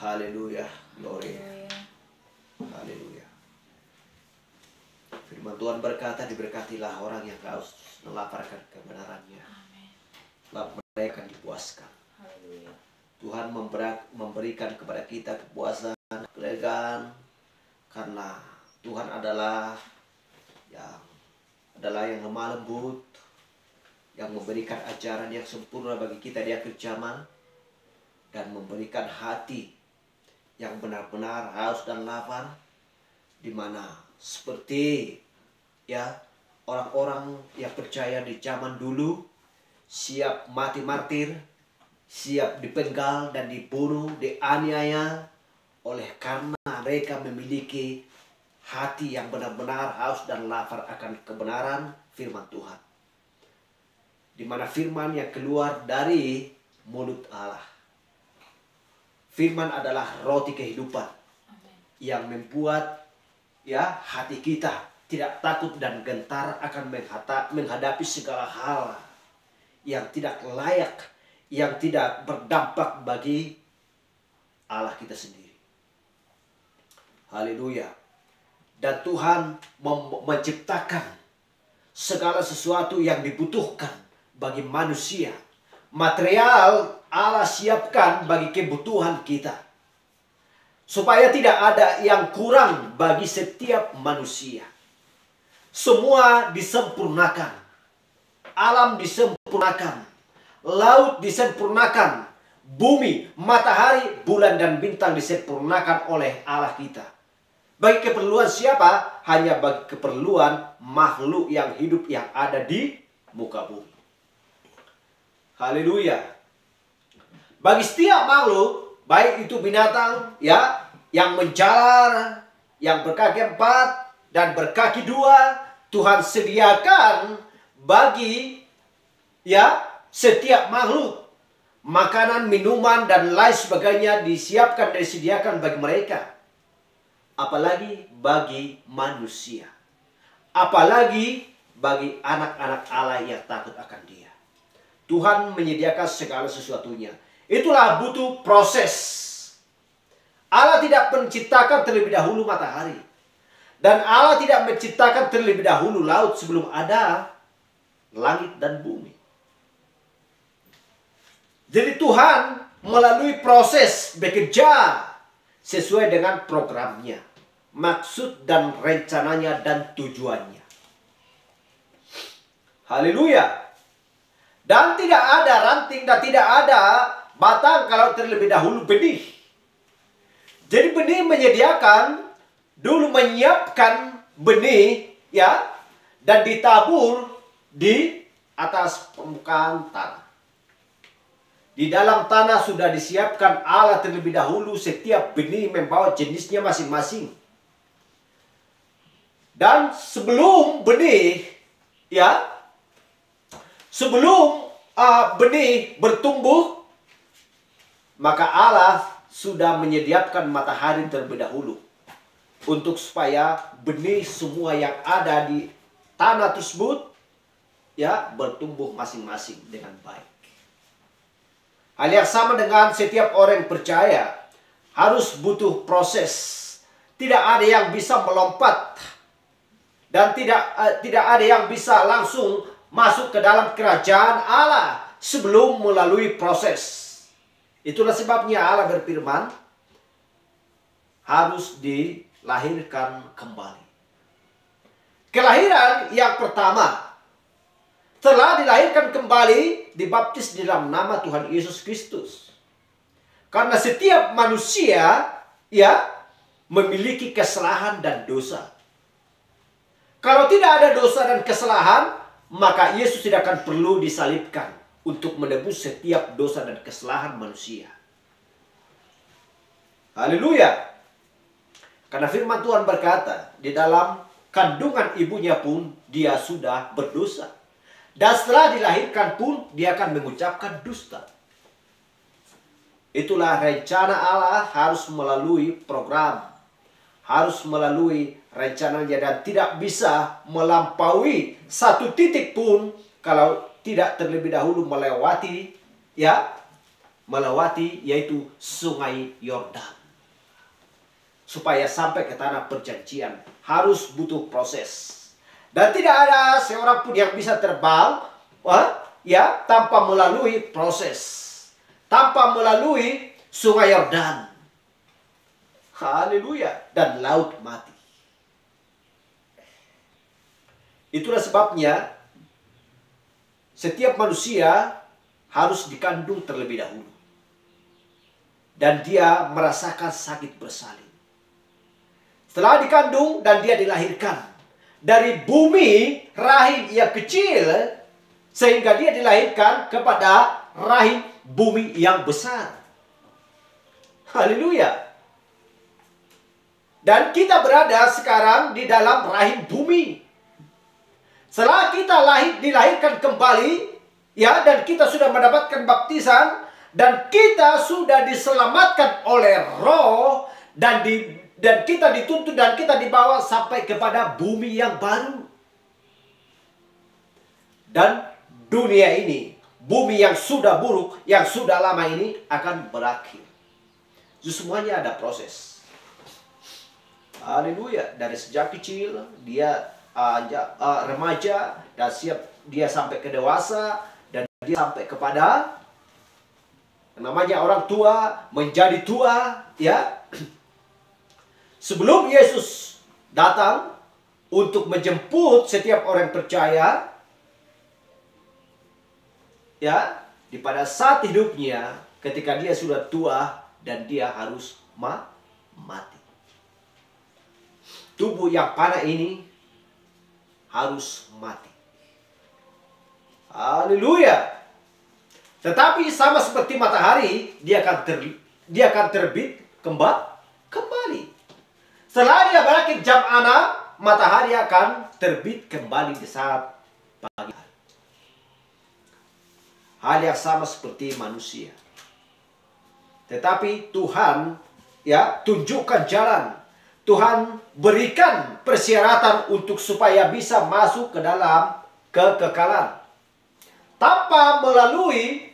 Haleluya. Glory. Haleluya. Firman Tuhan berkata, diberkatilah orang yang haus melaparkan kebenarannya. Sebab mereka akan dipuaskan. Tuhan memberikan kepada kita kepuasan, kelegaan, karena Tuhan adalah yang lemah lembut, yang memberikan ajaran yang sempurna bagi kita di akhir zaman, dan memberikan hati yang benar-benar haus dan lapar, di mana seperti orang-orang yang percaya di zaman dulu siap mati martir, siap dipenggal dan dibunuh, dianiaya, oleh karena mereka memiliki hati yang benar-benar haus dan lapar akan kebenaran firman Tuhan, di mana firman yang keluar dari mulut Allah. Firman adalah roti kehidupan yang membuat hati kita tidak takut dan gentar akan menghadapi segala hal yang tidak layak, yang tidak berdampak bagi Allah kita sendiri. Haleluya. Dan Tuhan menciptakan segala sesuatu yang dibutuhkan bagi manusia. Material Allah siapkan bagi kebutuhan kita, supaya tidak ada yang kurang bagi setiap manusia. Semua disempurnakan. Alam disempurnakan. Laut disempurnakan. Bumi, matahari, bulan dan bintang disempurnakan oleh Allah kita. Bagi keperluan siapa? Hanya bagi keperluan makhluk yang hidup yang ada di muka bumi. Haleluya. Bagi setiap makhluk, baik itu binatang yang menjalar, yang berkaki 4 dan berkaki 2, Tuhan sediakan bagi setiap makhluk makanan, minuman dan lain sebagainya disiapkan dan disediakan bagi mereka. Apalagi bagi manusia. Apalagi bagi anak-anak Allah yang takut akan Dia. Tuhan menyediakan segala sesuatunya. Itulah butuh proses. Allah tidak menciptakan terlebih dahulu matahari. Dan Allah tidak menciptakan terlebih dahulu laut sebelum ada langit dan bumi. Jadi Tuhan melalui proses bekerja sesuai dengan programnya, maksud dan rencananya dan tujuannya. Haleluya. Dan tidak ada ranting dan tidak ada batang kalau terlebih dahulu benih. Jadi benih menyiapkan benih dan ditabur di atas permukaan tanah. Di dalam tanah sudah disiapkan Allah terlebih dahulu, setiap benih membawa jenisnya masing-masing. Dan sebelum benih benih bertumbuh, maka Allah sudah menyediakan matahari terlebih dahulu, untuk supaya benih semua yang ada di tanah tersebut bertumbuh masing-masing dengan baik. Hal yang sama dengan setiap orang yang percaya, harus butuh proses. Tidak ada yang bisa melompat dan tidak ada yang bisa langsung masuk ke dalam kerajaan Allah sebelum melalui proses. Itulah sebabnya Allah berfirman, harus dilahirkan kembali. Kelahiran yang pertama, telah dilahirkan kembali, dibaptis di dalam nama Tuhan Yesus Kristus. Karena setiap manusia memiliki kesalahan dan dosa. Kalau tidak ada dosa dan kesalahan, maka Yesus tidak akan perlu disalibkan untuk menebus setiap dosa dan kesalahan manusia. Haleluya. Karena firman Tuhan berkata, di dalam kandungan ibunya pun dia sudah berdosa. Dan setelah dilahirkan pun dia akan mengucapkan dusta. Itulah rencana Allah, harus melalui program, harus melalui rencananya, dan tidak bisa melampaui satu titik pun kalau tidak terlebih dahulu melewati melewati yaitu sungai Yordan. Supaya sampai ke tanah perjanjian harus butuh proses. Dan tidak ada seorang pun yang bisa terbang tanpa melalui proses. Tanpa melalui sungai Yordan. Haleluya. Dan laut mati. Itulah sebabnya setiap manusia harus dikandung terlebih dahulu. Dan dia merasakan sakit bersalin. Setelah dikandung dan dia dilahirkan dari bumi rahim yang kecil, sehingga dia dilahirkan kepada rahim bumi yang besar. Haleluya. Dan kita berada sekarang di dalam rahim bumi. Setelah kita dilahirkan kembali, dan kita sudah mendapatkan baptisan, dan kita sudah diselamatkan oleh Roh, dan kita dituntun dan kita dibawa sampai kepada bumi yang baru. Dan dunia ini, bumi yang sudah buruk, yang sudah lama ini akan berakhir. Semuanya ada proses. Haleluya. Dari sejak kecil dia remaja, dan dia sampai ke dewasa, dan dia sampai kepada namanya orang tua, menjadi tua, Sebelum Yesus datang untuk menjemput setiap orang percaya, di pada saat hidupnya, ketika dia sudah tua dan dia harus mati. Tubuh yang panah ini harus mati. Haleluya. Tetapi sama seperti matahari, dia akan terbit kembali. Setelah dia berakhir jam 6, matahari akan terbit kembali di saat pagi hari. Hal yang sama seperti manusia. Tetapi Tuhan tunjukkan jalan. Tuhan berikan persyaratan untuk supaya bisa masuk ke dalam kekekalan. Tanpa melalui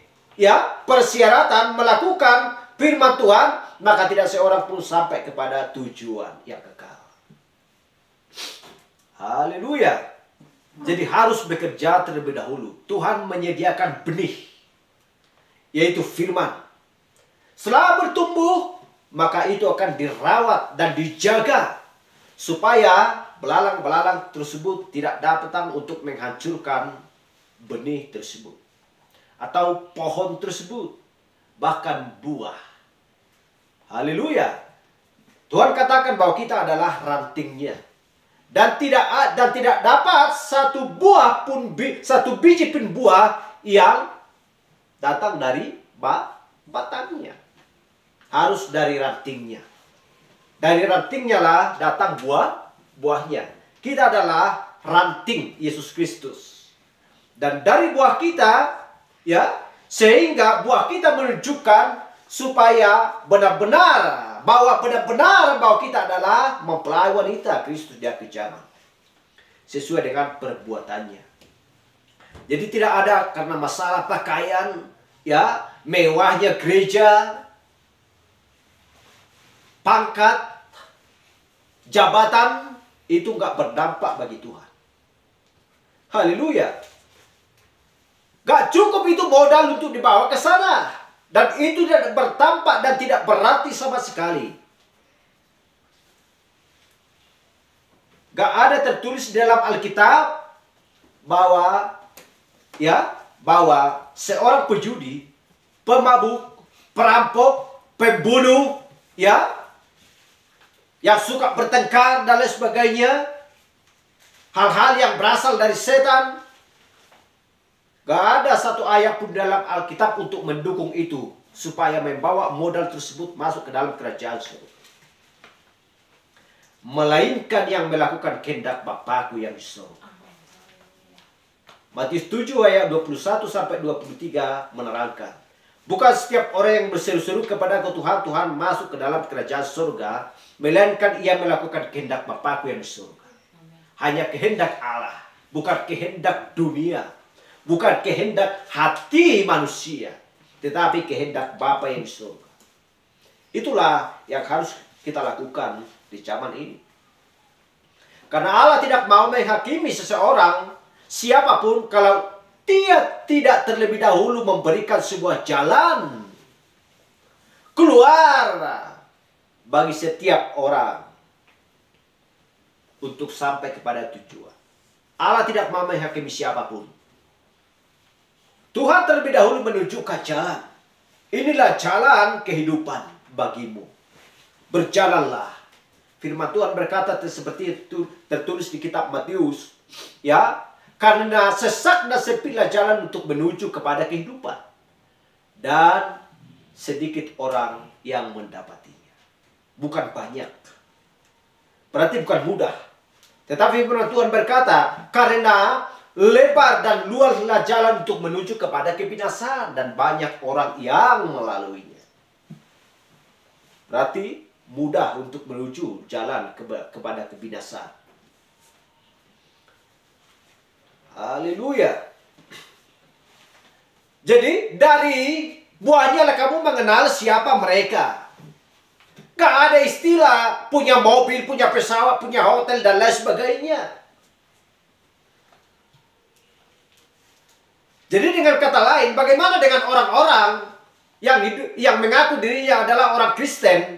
persyaratan melakukan firman Tuhan, maka tidak seorang pun sampai kepada tujuan yang kekal. Haleluya. Jadi harus bekerja terlebih dahulu. Tuhan menyediakan benih, yaitu firman. Setelah bertumbuh, maka itu akan dirawat dan dijaga supaya belalang-belalang tersebut tidak dapat untuk menghancurkan benih tersebut atau pohon tersebut, bahkan buah. Haleluya. Tuhan katakan bahwa kita adalah rantingnya, dan tidak dapat satu biji pun buah yang datang dari batangnya. Harus dari rantingnya. Dari rantingnya lah datang buahnya. Kita adalah ranting Yesus Kristus. Dan dari buah kita, sehingga buah kita menunjukkan supaya benar-benar bahwa kita adalah mempelai wanita Kristus di akhir zaman. Sesuai dengan perbuatannya. Jadi tidak ada karena masalah pakaian, mewahnya gereja, pangkat, jabatan, itu nggak berdampak bagi Tuhan. Haleluya. Gak cukup itu modal untuk dibawa ke sana. Dan itu tidak berdampak dan tidak berarti sama sekali. Gak ada tertulis dalam Alkitab bahwa seorang pejudi, pemabuk, perampok, pembunuh, yang suka bertengkar dan lain sebagainya, hal-hal yang berasal dari setan, gak ada satu ayat pun dalam Alkitab untuk mendukung itu, supaya membawa modal tersebut masuk ke dalam kerajaan surga. Melainkan yang melakukan kehendak Bapakku yang di surga. Matius 7 ayat 21-23 menerangkan, bukan setiap orang yang berseru-seru kepada Tuhan, Tuhan masuk ke dalam kerajaan surga, melainkan ia melakukan kehendak Bapakku yang di surga. Hanya kehendak Allah, bukan kehendak dunia, bukan kehendak hati manusia. tetapi kehendak Bapa yang di surga. Itulah yang harus kita lakukan di zaman ini. Karena Allah tidak mau menghakimi seseorang, siapapun, kalau Dia tidak terlebih dahulu memberikan sebuah jalan keluar bagi setiap orang untuk sampai kepada tujuan. Allah tidak mau menghakimi siapapun. Tuhan terlebih dahulu menunjukkan jalan. Inilah jalan kehidupan bagimu. Berjalanlah. Firman Tuhan berkata seperti itu tertulis di kitab Matius, ya, karena sesak dan sempitlah jalan untuk menuju kepada kehidupan, dan sedikit orang yang mendapatinya. Bukan banyak. Berarti bukan mudah. Tetapi firman Tuhan berkata, karena lebar dan luaslah jalan untuk menuju kepada kebinasaan, dan banyak orang yang melaluinya. Berarti mudah untuk menuju jalan kepada kebinasaan. Haleluya. Jadi dari buahnya lah kamu mengenal siapa mereka. Gak ada istilah punya mobil, punya pesawat, punya hotel, dan lain sebagainya. Jadi dengan kata lain, bagaimana dengan orang-orang yang mengaku dirinya adalah orang Kristen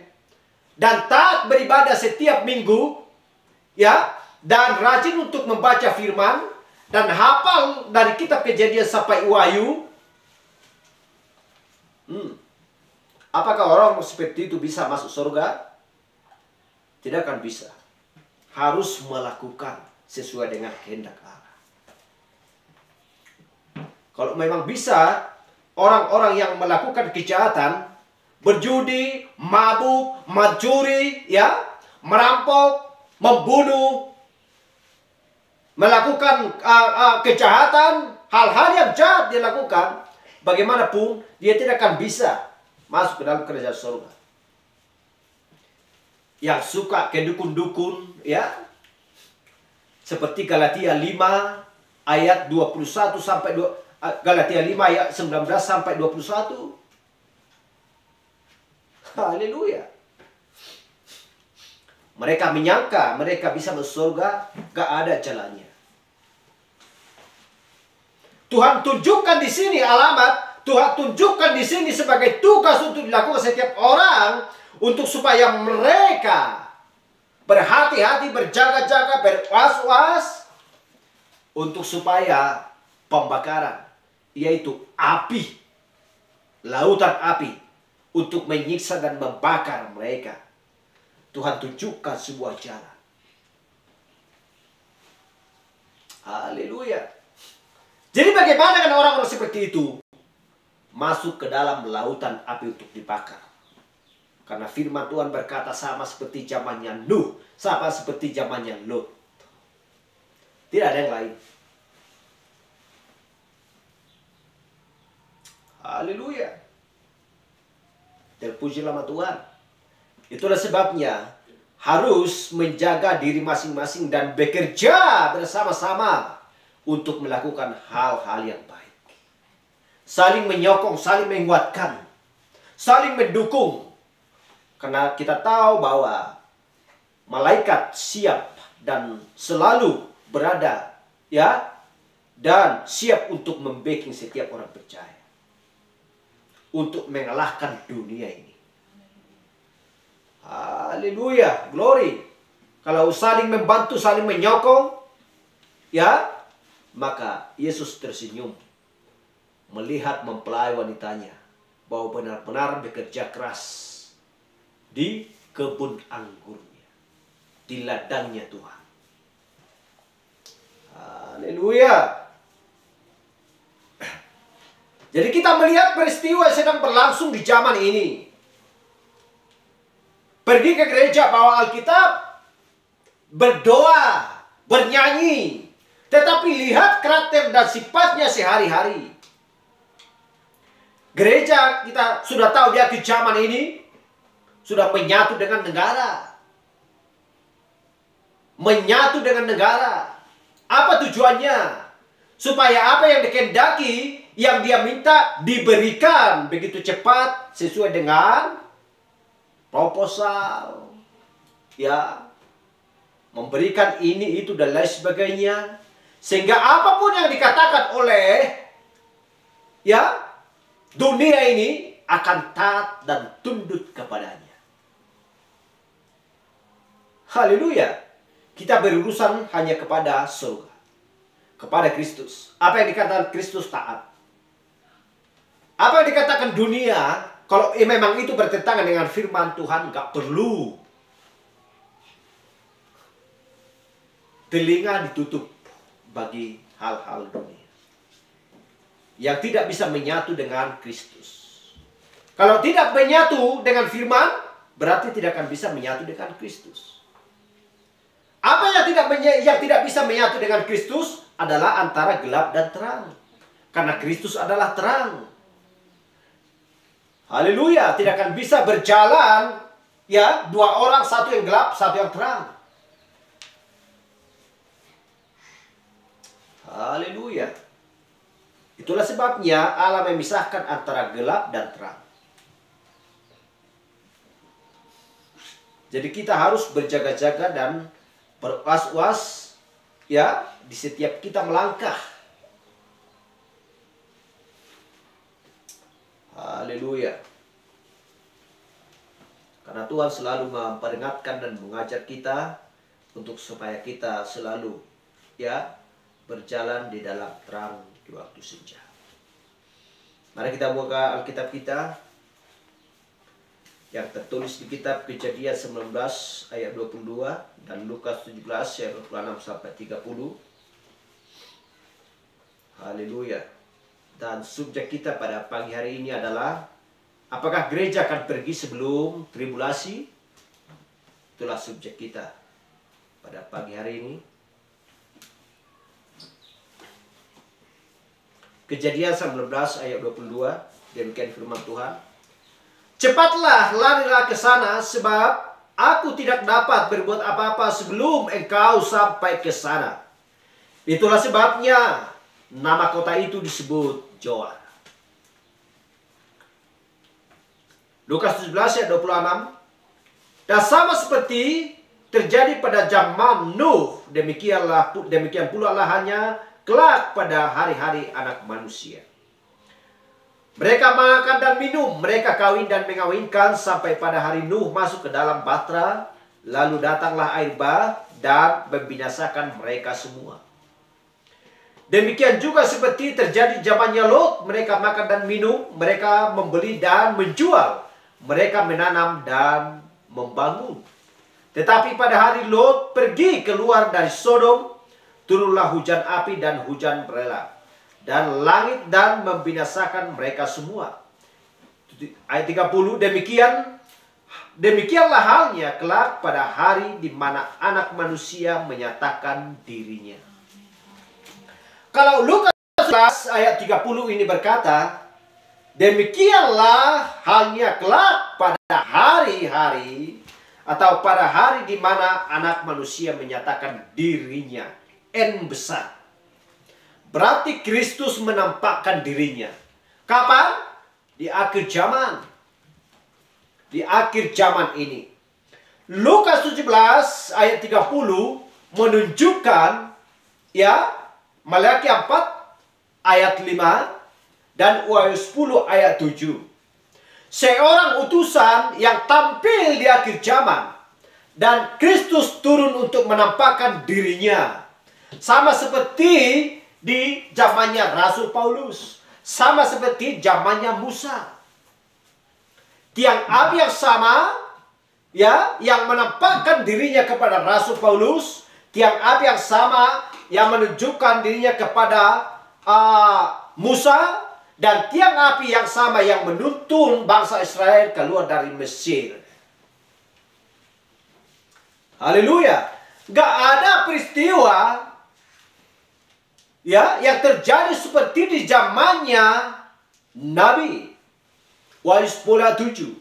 dan taat beribadah setiap minggu, ya, dan rajin untuk membaca firman dan hafal dari kitab Kejadian sampai Wahyu? Apakah orang seperti itu bisa masuk surga? Tidak akan bisa. Harus melakukan sesuai dengan kehendak Allah. Kalau memang bisa, orang-orang yang melakukan kejahatan, berjudi, mabuk, mencuri, ya, merampok, membunuh, melakukan kejahatan, hal-hal yang jahat dia lakukan, bagaimanapun dia tidak akan bisa masuk ke dalam kerajaan surga. Yang suka ke dukun-dukun, ya, seperti Galatia 5 ayat 21 sampai Galatia 5 ayat 19 sampai 21. Haleluya. Mereka menyangka mereka bisa masuk surga, gak ada jalannya. Tuhan tunjukkan di sini alamat, Tuhan tunjukkan di sini sebagai tugas untuk dilakukan setiap orang, untuk supaya mereka berhati-hati, berjaga-jaga, berwas-was, untuk supaya pembakaran, yaitu api, lautan api, untuk menyiksa dan membakar mereka. Tuhan tunjukkan sebuah jalan. Haleluya. Jadi bagaimana dengan orang-orang seperti itu? Masuk ke dalam lautan api untuk dibakar. Karena firman Tuhan berkata sama seperti zamannya Nuh, sama seperti zamannya Lot. Tidak ada yang lain. Haleluya. Terpuji nama Tuhan. Itulah sebabnya harus menjaga diri masing-masing dan bekerja bersama-sama untuk melakukan hal-hal yang baik. Saling menyokong, saling menguatkan, saling mendukung. Karena kita tahu bahwa malaikat siap dan selalu berada, ya, dan siap untuk membacking setiap orang percaya untuk mengalahkan dunia ini. Haleluya, glory. Kalau saling membantu, saling menyokong, ya, maka Yesus tersenyum melihat mempelai wanitanya bahwa benar-benar bekerja keras di kebun anggurnya, di ladangnya Tuhan. Haleluya. Jadi kita melihat peristiwa yang sedang berlangsung di zaman ini. Pergi ke gereja, bawa Alkitab, berdoa, bernyanyi, tetapi lihat karakter dan sifatnya sehari-hari. Gereja kita sudah tahu dia di zaman ini sudah menyatu dengan negara. Menyatu dengan negara. Apa tujuannya? Supaya apa yang dikehendaki, yang dia minta diberikan begitu cepat sesuai dengan proposal, ya, memberikan ini itu dan lain sebagainya, sehingga apapun yang dikatakan oleh ya dunia ini akan taat dan tunduk kepadanya. Haleluya. Kita berurusan hanya kepada surga, kepada Kristus. Apa yang dikatakan Kristus taat. Apa yang dikatakan dunia, kalau memang itu bertentangan dengan firman Tuhan, nggak perlu. Telinga ditutup bagi hal-hal dunia yang tidak bisa menyatu dengan Kristus. Kalau tidak menyatu dengan firman, berarti tidak akan bisa menyatu dengan Kristus. Apa yang tidak bisa menyatu dengan Kristus adalah antara gelap dan terang. Karena Kristus adalah terang. Haleluya, tidak akan bisa berjalan ya dua orang, satu yang gelap, satu yang terang. Haleluya. Itulah sebabnya Allah memisahkan antara gelap dan terang. Jadi kita harus berjaga-jaga dan berwas-was ya di setiap kita melangkah. Haleluya. Karena Tuhan selalu memperingatkan dan mengajar kita untuk supaya kita selalu ya berjalan di dalam terang di waktu senja. Mari kita buka Alkitab kita yang tertulis di kitab Kejadian 19 ayat 22 dan Lukas 17 ayat 26 sampai 30. Haleluya. Dan subjek kita pada pagi hari ini adalah, apakah gereja akan pergi sebelum tribulasi? Itulah subjek kita pada pagi hari ini. Kejadian 19 ayat 22, demikian firman Tuhan. Cepatlah larilah ke sana, sebab aku tidak dapat berbuat apa-apa sebelum engkau sampai ke sana. Itulah sebabnya nama kota itu disebut Zoar. Lukas 17 ayat 26. Dan sama seperti terjadi pada zaman Nuh, demikian pula lah hanya kelak pada hari-hari anak manusia. Mereka makan dan minum, mereka kawin dan mengawinkan sampai pada hari Nuh masuk ke dalam bahtera, lalu datanglah air bah dan membinasakan mereka semua. Demikian juga seperti terjadi zamannya Lot, mereka makan dan minum, mereka membeli dan menjual, mereka menanam dan membangun. Tetapi pada hari Lot pergi keluar dari Sodom, turunlah hujan api dan hujan beranak, dan langit dan membinasakan mereka semua. Ayat 30, demikianlah halnya kelak pada hari di mana anak manusia menyatakan dirinya. Kalau Lukas 11 ayat 30 ini berkata, demikianlah halnya kelak pada hari-hari atau pada hari di mana anak manusia menyatakan dirinya. N besar. Berarti Kristus menampakkan dirinya. Kapan? Di akhir zaman. Di akhir zaman ini. Lukas 17 ayat 30 menunjukkan ya Maliaki 4 ayat 5 dan Wahyu 10 ayat 7. Seorang utusan yang tampil di akhir zaman dan Kristus turun untuk menampakkan dirinya. Sama seperti di zamannya Rasul Paulus, sama seperti zamannya Musa. Tiang api yang sama ya yang menampakkan dirinya kepada Rasul Paulus, tiang api yang sama yang menunjukkan dirinya kepada Musa, dan tiang api yang sama yang menuntun bangsa Israel keluar dari Mesir. Haleluya. Gak ada peristiwa ya yang terjadi seperti di zamannya Nabi. Wahyu 10 7,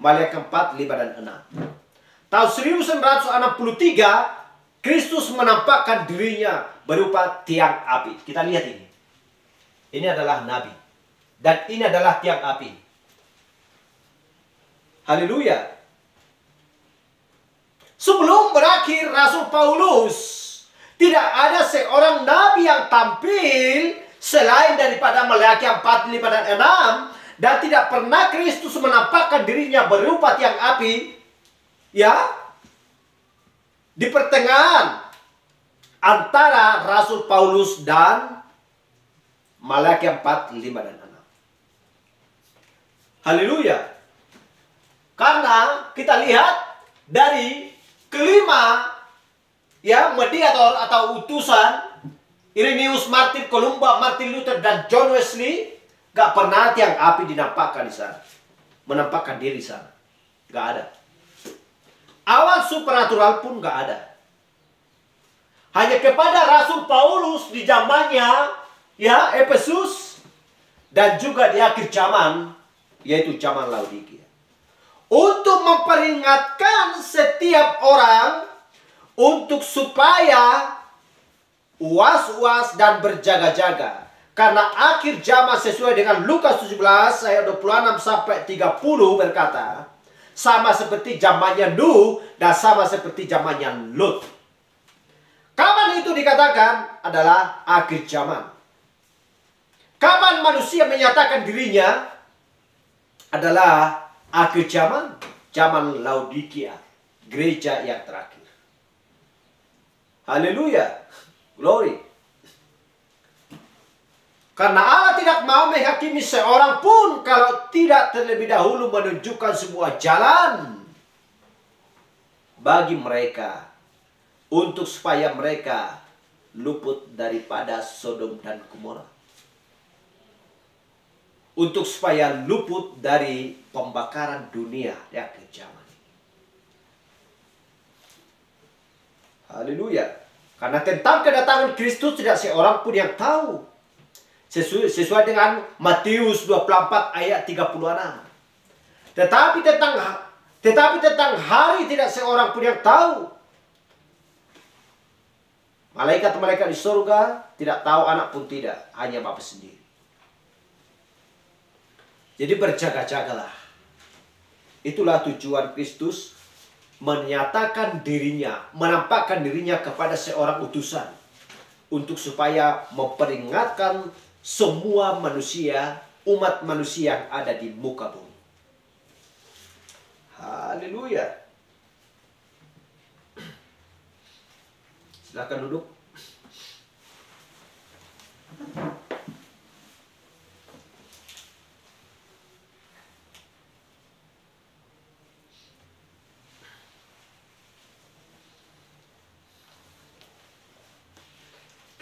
Maliaki 4 5 dan 6. Tahun 1963 Kristus menampakkan dirinya berupa tiang api. Kita lihat ini. Ini adalah nabi. Dan ini adalah tiang api. Haleluya. Sebelum berakhir Rasul Paulus, tidak ada seorang nabi yang tampil selain daripada Maleakhi 4:5 dan 6. Dan tidak pernah Kristus menampakkan dirinya berupa tiang api. Ya. Di pertengahan antara Rasul Paulus dan Maleakhi 4:5 dan 6. Haleluya. Karena kita lihat dari kelima ya mediator atau utusan Irenaeus, Martin, Columba, Martin Luther dan John Wesley, gak pernah tiang api dinampakkan di sana, menampakkan diri di sana. Gak ada. Awan supernatural pun gak ada. Hanya kepada Rasul Paulus di zamannya ya Efesus dan juga di akhir zaman, yaitu zaman Laodikia, untuk memperingatkan setiap orang untuk supaya was-was dan berjaga-jaga. Karena akhir zaman sesuai dengan Lukas 17 ayat 26 sampai 30 berkata, sama seperti zamannya Nuh dan sama seperti zamannya Lut. Kapan itu dikatakan adalah akhir zaman. Kapan manusia menyatakan dirinya adalah akhir zaman, zaman Laodikia, gereja yang terakhir. Haleluya, glory. Karena Allah tidak mau menghakimi seorang pun kalau tidak terlebih dahulu menunjukkan sebuah jalan bagi mereka untuk supaya mereka luput daripada Sodom dan Gomora. Untuk supaya luput dari pembakaran dunia di akhir zaman. Haleluya. Karena tentang kedatangan Kristus tidak seorang pun yang tahu. Sesuai dengan Matius 24 ayat 36. Tetapi tentang hari tidak seorang pun yang tahu. Malaikat-malaikat di surga tidak tahu, anak pun tidak, hanya Bapa sendiri. Jadi berjaga-jagalah. Itulah tujuan Kristus menyatakan dirinya, menampakkan dirinya kepada seorang utusan. Untuk supaya memperingatkan semua manusia, umat manusia yang ada di muka bumi. Haleluya. Silakan duduk.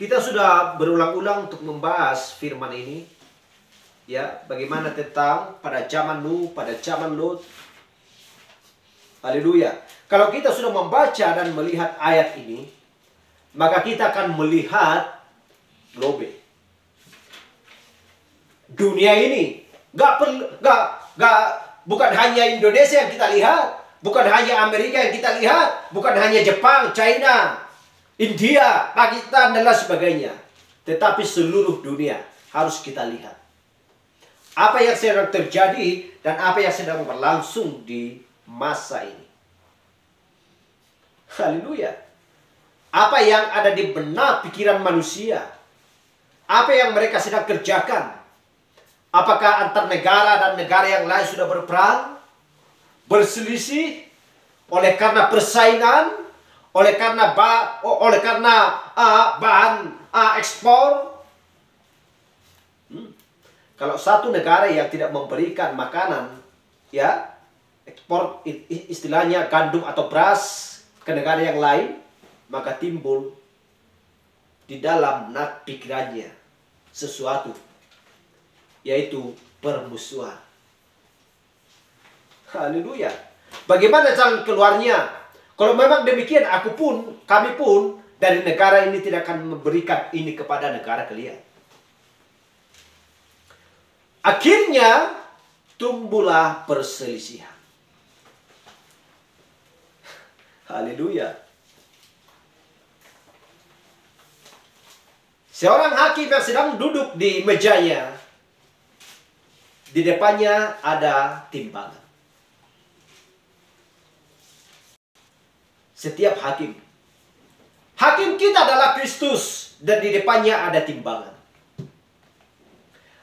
Kita sudah berulang-ulang untuk membahas firman ini. Ya, bagaimana tentang pada zaman Nuh, pada zaman Lut. Haleluya. Kalau kita sudah membaca dan melihat ayat ini, maka kita akan melihat globe. Dunia ini bukan hanya Indonesia yang kita lihat, bukan hanya Amerika yang kita lihat, bukan hanya Jepang, China, India, Pakistan, dan lain sebagainya. Tetapi seluruh dunia harus kita lihat. Apa yang sedang terjadi dan apa yang sedang berlangsung di masa ini. Haleluya. Apa yang ada di benak pikiran manusia. Apa yang mereka sedang kerjakan. Apakah antar negara dan negara yang lain sudah berperang? Berselisih? Oleh karena persaingan? Oleh karena bahan ekspor. Kalau satu negara yang tidak memberikan makanan, ya ekspor istilahnya gandum atau beras ke negara yang lain, maka timbul di dalam pikirannya sesuatu, yaitu permusuhan. Haleluya. Bagaimana jalan keluarnya? Kalau memang demikian, kami pun dari negara ini tidak akan memberikan ini kepada negara kalian. Akhirnya tumbuhlah perselisihan. Haleluya. Seorang hakim yang sedang duduk di mejanya, di depannya ada timbangan. Setiap hakim. Hakim kita adalah Kristus dan di depannya ada timbangan.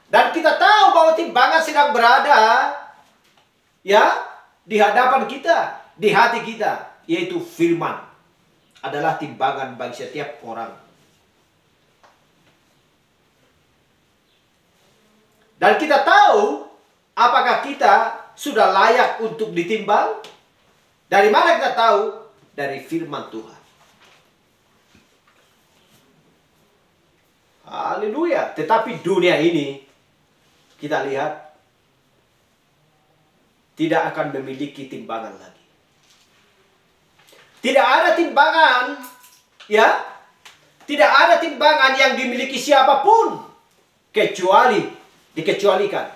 Dan kita tahu bahwa timbangan sedang berada ya di hadapan kita, di hati kita, yaitu firman adalah timbangan bagi setiap orang. Dan kita tahu apakah kita sudah layak untuk ditimbang? Dari mana kita tahu? Dari firman Tuhan. Haleluya. Tetapi dunia ini kita lihat tidak akan memiliki timbangan lagi. Tidak ada timbangan, ya. Tidak ada timbangan yang dimiliki siapapun dikecualikan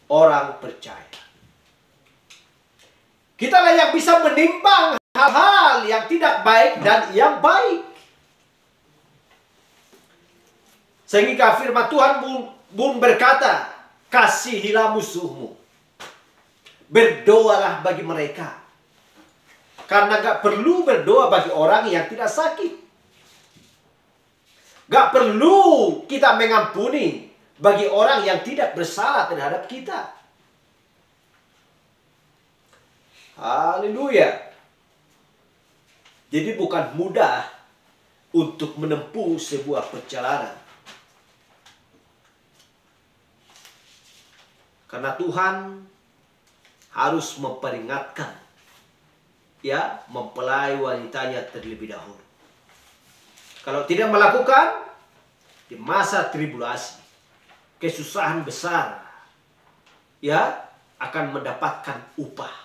orang percaya. Kitalah yang bisa menimbang hal-hal yang tidak baik dan yang baik. Sehingga firman Tuhan pun berkata, kasihilah musuhmu. Berdoalah bagi mereka. Karena gak perlu berdoa bagi orang yang tidak sakit. Gak perlu kita mengampuni bagi orang yang tidak bersalah terhadap kita. Haleluya. Jadi bukan mudah untuk menempuh sebuah perjalanan. Karena Tuhan harus memperingatkan, ya, mempelai wanitanya terlebih dahulu. Kalau tidak melakukan, di masa tribulasi, kesusahan besar, ya, akan mendapatkan upah.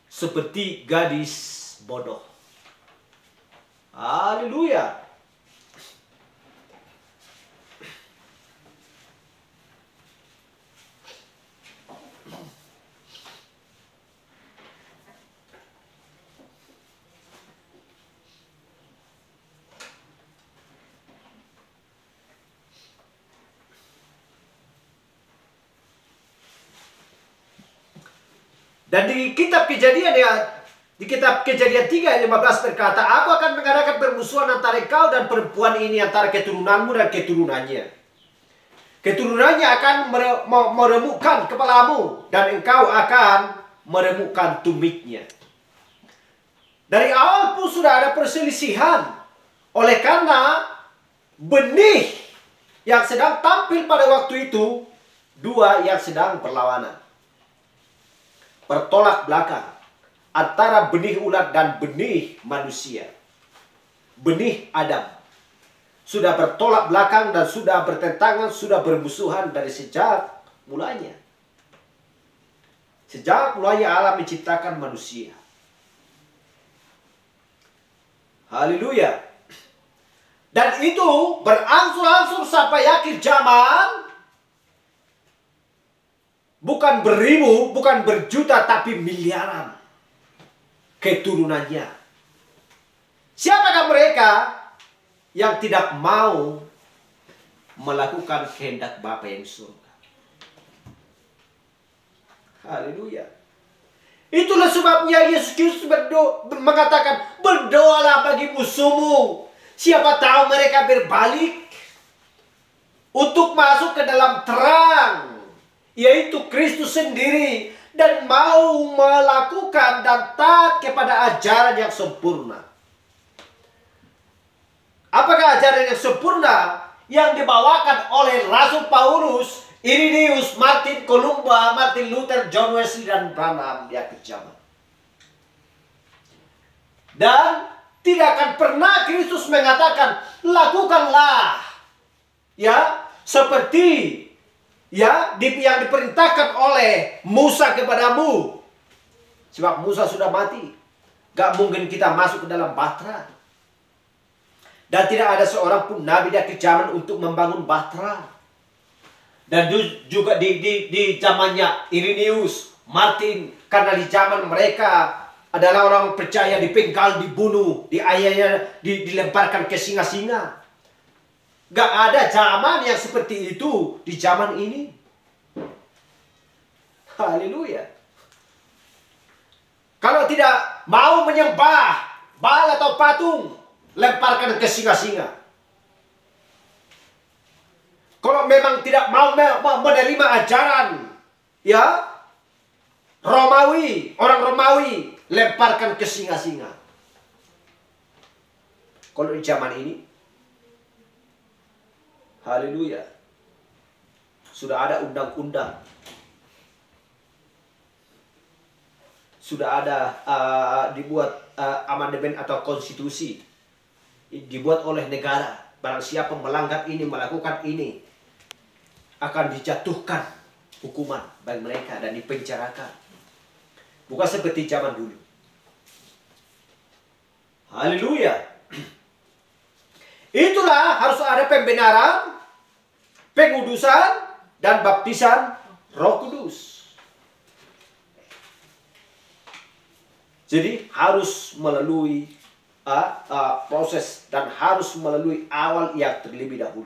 Seperti gadis bodoh. Haleluya. Dan di kitab Kejadian di kitab Kejadian 3 ayat 15 berkata, aku akan mengadakan permusuhan antara engkau dan perempuan ini, antara keturunanmu dan keturunannya. Keturunannya akan meremukkan kepalamu dan engkau akan meremukkan tumitnya. Dari awal pun sudah ada perselisihan. Oleh karena benih yang sedang tampil pada waktu itu, dua yang sedang berlawanan. Bertolak belakang antara benih ulat dan benih manusia. Benih Adam sudah bertolak belakang dan sudah bertentangan, sudah bermusuhan dari sejak mulanya. Sejak mulanya Allah menciptakan manusia. Haleluya. Dan itu berangsur-angsur sampai akhir zaman. Bukan beribu, bukan berjuta, tapi miliaran keturunannya. Siapakah mereka yang tidak mau melakukan kehendak Bapa yang di surga? Haleluya. Itulah sebabnya Yesus Kristus mengatakan, berdoalah bagi musuhmu. Siapa tahu mereka berbalik untuk masuk ke dalam terang, yaitu Kristus sendiri, dan mau melakukan dan taat kepada ajaran yang sempurna. Apakah ajaran yang sempurna yang dibawakan oleh Rasul Paulus, Irenaeus, Martin Columba, Martin Luther, John Wesley, dan Branham di akhir zaman? Dan tidak akan pernah Kristus mengatakan, lakukanlah, ya, seperti yang diperintahkan oleh Musa kepadamu. Sebab Musa sudah mati. Gak mungkin kita masuk ke dalam bahtera. Dan tidak ada seorang pun nabi di akhir zaman untuk membangun bahtera. Dan juga di zamannya Irenaeus, Martin, karena di zaman mereka adalah orang percaya dipenggal, dibunuh, dilemparkan ke singa-singa. Gak ada zaman yang seperti itu di zaman ini. Haleluya. Kalau tidak mau menyembah Baal atau patung, lemparkan ke singa-singa. Kalau memang tidak mau menerima ajaran, ya, Romawi, orang Romawi, lemparkan ke singa-singa. Kalau di zaman ini, haleluya, sudah ada undang-undang, sudah ada dibuat amandemen atau konstitusi, dibuat oleh negara. Barang siapa melanggar ini, melakukan ini, akan dijatuhkan hukuman bagi mereka dan dipenjarakan. Bukan seperti zaman dulu. Haleluya. Itulah harus ada pembenaran, pengudusan, dan baptisan Roh Kudus. Jadi harus melalui proses dan harus melalui awal yang terlebih dahulu.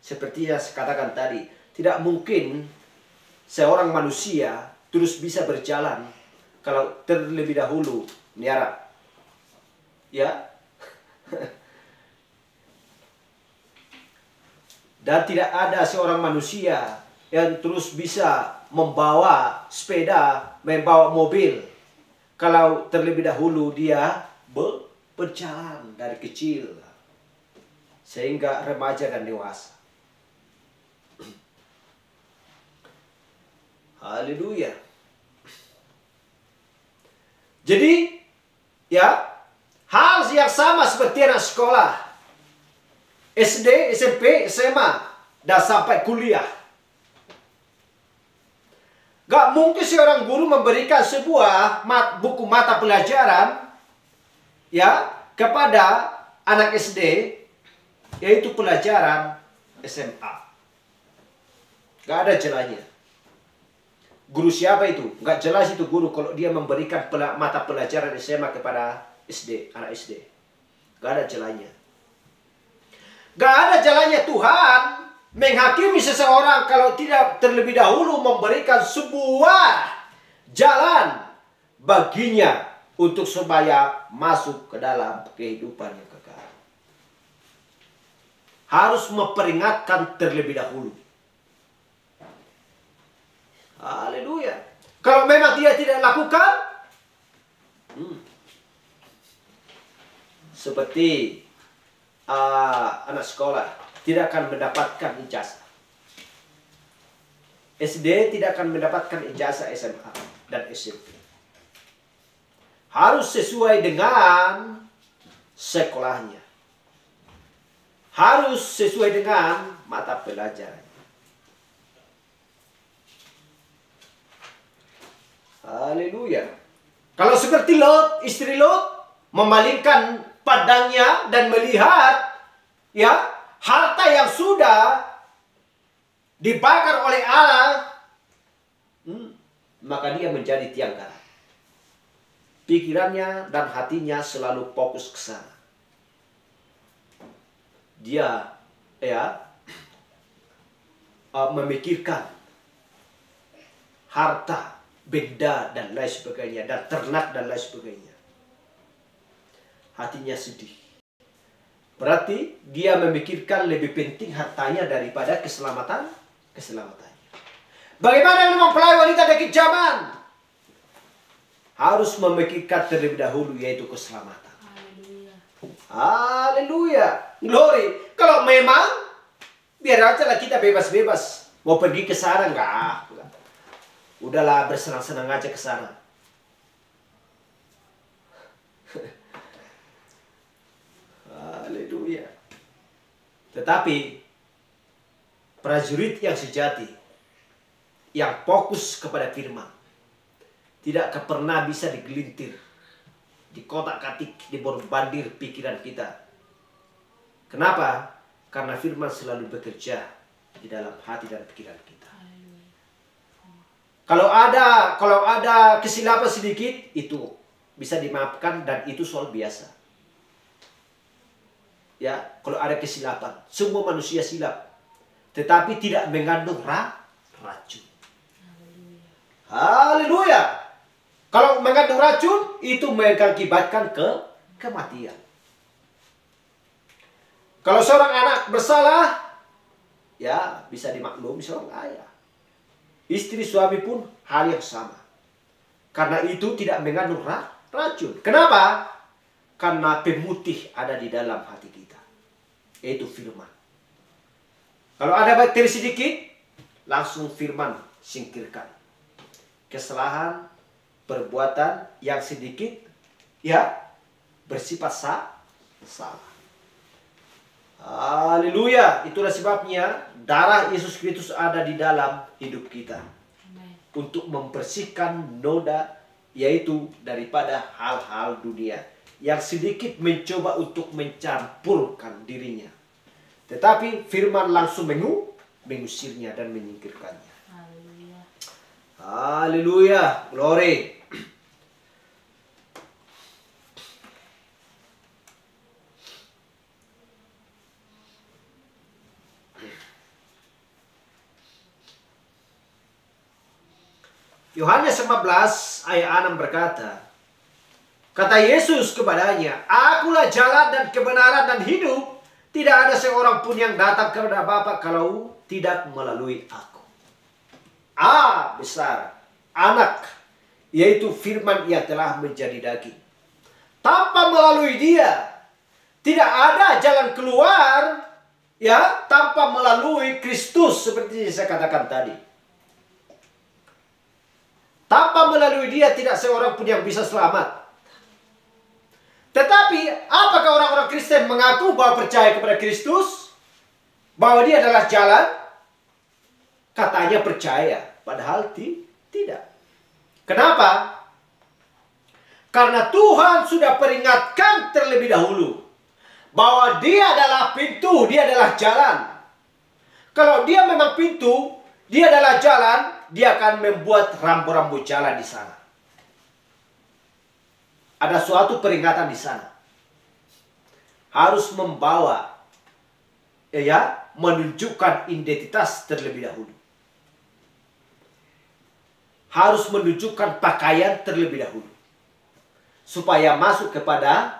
Seperti yang saya katakan tadi, tidak mungkin seorang manusia terus bisa berjalan kalau terlebih dahulu miara. Ya. Dan tidak ada seorang manusia yang terus bisa membawa sepeda, membawa mobil, kalau terlebih dahulu dia berjalan dari kecil sehingga remaja dan dewasa. Haleluya. Jadi, ya, hal yang sama seperti anak sekolah, SD, SMP, SMA, dan sampai kuliah. Gak mungkin seorang guru memberikan sebuah buku mata pelajaran, ya, kepada anak SD, yaitu pelajaran SMA. Gak ada jalannya. Guru siapa itu? Gak jelas itu guru kalau dia memberikan mata pelajaran SMA kepada anak SD. Gak ada jalannya. Gak ada jalannya Tuhan menghakimi seseorang kalau tidak terlebih dahulu memberikan sebuah jalan baginya untuk supaya masuk ke dalam kehidupan yang kekal. Harus memperingatkan terlebih dahulu. Haleluya. Kalau memang dia tidak lakukan, seperti anak sekolah tidak akan mendapatkan ijazah. SD tidak akan mendapatkan ijazah SMA dan SMP. Harus sesuai dengan sekolahnya. Harus sesuai dengan mata pelajaran. Haleluya. Kalau seperti Lot, istri Lot memalingkan pandangnya dan melihat, ya, harta yang sudah dibakar oleh Allah, maka dia menjadi tiang garam. Pikirannya dan hatinya selalu fokus ke sana. Dia, ya, memikirkan harta, benda dan lain sebagainya, dan ternak dan lain sebagainya. Hatinya sedih. Berarti dia memikirkan lebih penting hartanya daripada keselamatannya. Bagaimana mempelai wanita dari zaman? Harus memikirkan terlebih dahulu, yaitu keselamatan. Haleluya. Glory. Kalau memang biar aja lah kita bebas-bebas. Mau pergi ke sana enggak? Udahlah, bersenang-senang aja ke sana. Haleluya. Tetapi prajurit yang sejati, yang fokus kepada firman, tidak pernah bisa digelintir, dikotak-katik, diborbandir pikiran kita. Kenapa? Karena firman selalu bekerja di dalam hati dan pikiran kita. Kalau ada kesilapan sedikit, itu bisa dimaafkan dan itu soal biasa. Ya, kalau ada kesilapan, semua manusia silap, tetapi tidak mengandung racun. Haleluya. Kalau mengandung racun, itu mengakibatkan kematian. Kalau seorang anak bersalah, ya bisa dimaklumi seorang ayah. Istri suami pun hal yang sama. Karena itu tidak mengandung racun. Kenapa? Karena pemutih ada di dalam hati kita. Yaitu firman. Kalau ada bakteri sedikit, langsung firman singkirkan. Kesalahan, perbuatan yang sedikit, ya bersifat salah. Haleluya. Itulah sebabnya darah Yesus Kristus ada di dalam hidup kita. Amen. Untuk membersihkan noda, yaitu daripada hal-hal dunia yang sedikit mencoba untuk mencampurkan dirinya. Tetapi firman langsung mengusirnya dan menyingkirkannya. Haleluya. Haleluya. Glory. Yohanes 15 ayat 6 berkata, kata Yesus kepadanya, akulah jalan dan kebenaran dan hidup. Tidak ada seorang pun yang datang kepada Bapa kalau tidak melalui aku. Besar. Anak, yaitu firman ia telah menjadi daging. Tanpa melalui dia, tidak ada jalan keluar, ya, tanpa melalui Kristus, seperti yang saya katakan tadi. Tanpa melalui dia tidak seorang pun yang bisa selamat. Tetapi apakah orang-orang Kristen mengaku bahwa percaya kepada Kristus? Bahwa dia adalah jalan? Katanya percaya. Padahal tidak. Kenapa? Karena Tuhan sudah peringatkan terlebih dahulu. Bahwa dia adalah pintu, dia adalah jalan. Kalau dia memang pintu, dia adalah jalan, dia akan membuat rambu-rambu jalan di sana. Ada suatu peringatan di sana. Harus membawa, ya, menunjukkan identitas terlebih dahulu. Harus menunjukkan pakaian terlebih dahulu. Supaya masuk kepada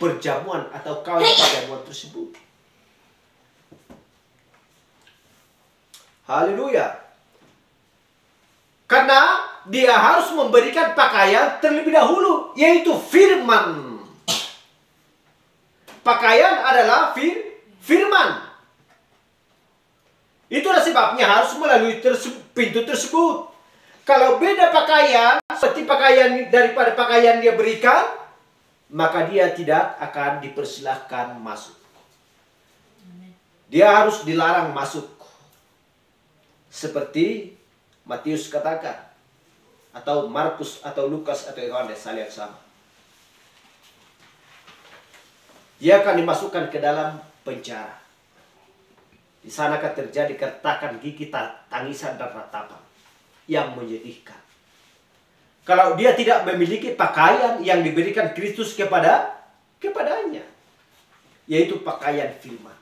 perjamuan atau kawin perjamuan tersebut. Haleluya. Karena dia harus memberikan pakaian terlebih dahulu, yaitu firman. Pakaian adalah firman. Itulah sebabnya harus melalui pintu tersebut. Kalau beda pakaian, seperti pakaian daripada pakaian dia berikan, maka dia tidak akan dipersilahkan masuk. Dia harus dilarang masuk. Seperti Matius katakan, atau Markus, atau Lukas, atau Yohanes, hal yang sama. Dia akan dimasukkan ke dalam penjara. Di sana akan terjadi kertakan gigi, tangisan, dan ratapan yang menyedihkan. Kalau dia tidak memiliki pakaian yang diberikan Kristus kepadanya, yaitu pakaian firman.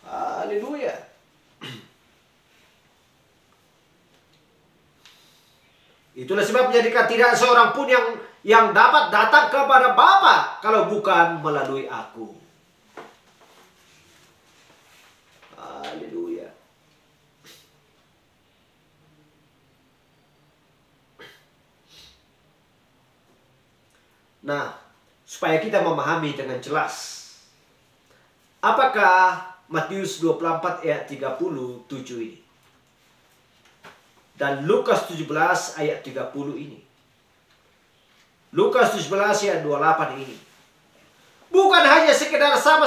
Haleluya. Itulah sebabnya jika tidak seorang pun yang dapat datang kepada Bapa kalau bukan melalui aku. Haleluya. Nah, supaya kita memahami dengan jelas, apakah Matius 24 ayat 37 ini dan Lukas 17 ayat 30 ini, Lukas 17 ayat 28 ini bukan hanya sekedar sama